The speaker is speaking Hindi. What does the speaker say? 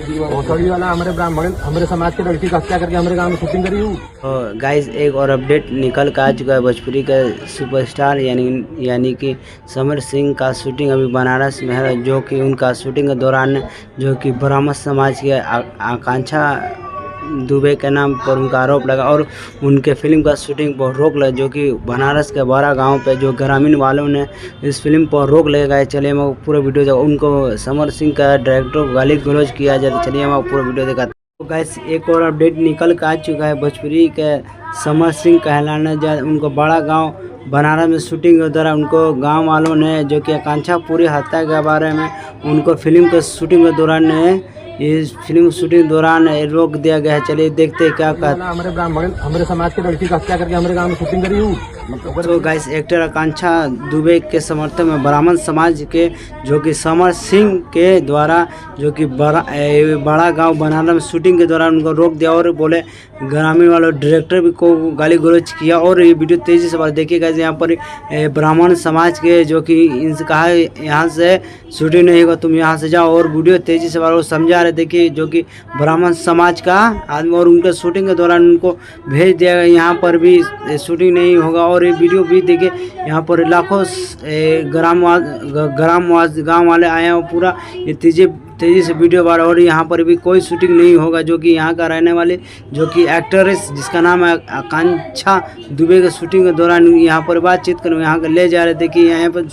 भोसड़ी वाला हमारे ब्राह्मण हमारे समाज के लड़की का हत्या करके हमारे गांव में शूटिंग करी हूँ। गाइस एक और अपडेट निकल कर आ चुका है। भोजपुरी का सुपरस्टार यानी कि समर सिंह का शूटिंग अभी बनारस में है, जो कि उनका शूटिंग के दौरान जो कि ब्राह्मण समाज के आकांक्षा दुबे के नाम पर उनका आरोप लगा और उनके फिल्म का शूटिंग पर रोक लगा, जो कि बनारस के बारा गांव पे जो ग्रामीण वालों ने इस फिल्म पर रोक लगाए। चलिए मैं पूरा वीडियो जब उनको समर सिंह का डायरेक्टर को गाली गलौज किया जाए, तो चलिए मैं पूरा वीडियो दिखाता हूं। तो गाइस एक और अपडेट निकल कर आ चुका है। भोजपुरी के समर सिंह कहलाने जा उनको बड़ा गाँव बनारस में शूटिंग के दौरान उनको गांव वालों ने जो कि आकांक्षा पूरी हत्या के बारे में उनको फिल्म के शूटिंग के दौरान इस फिल्म शूटिंग दौरान रोक दिया गया है। चलिए देखते हैं क्या कहते। हमारे ब्राह्मण हमारे समाज के लड़की का हत्या करके हमारे गांव में शूटिंग करी हूँ। तो गाइस एक्टर आकांक्षा दुबे के समर्थन में ब्राह्मण समाज के जो कि समर सिंह के द्वारा जो कि बड़ा गांव बनारस में शूटिंग के दौरान उनको रोक दिया और बोले ग्रामीण वालों डायरेक्टर भी को गाली गलौज किया। और ये वीडियो तेजी से देखिए गाइस, यहाँ पर ब्राह्मण समाज के जो कि इनसे कहा यहाँ से शूटिंग नहीं होगा, तुम यहाँ से जाओ। और वीडियो तेजी से समझा रहे थे कि जो कि ब्राह्मण समाज का आदमी और उनके शूटिंग के दौरान उनको भेज दिया गया, यहाँ पर भी शूटिंग नहीं होगा। और ये वीडियो भी देखिए, यहाँ पर लाखों गांव वाले आए हैं, पूरा ये तेजी से वीडियो बना और यहाँ पर भी कोई शूटिंग नहीं होगा। जो कि यहाँ का रहने वाले जो कि एक्ट्रेस जिसका नाम है आकांक्षा दुबे के शूटिंग के दौरान यहाँ पर बातचीत कर यहाँ ले जा रहे थे कि यहाँ पर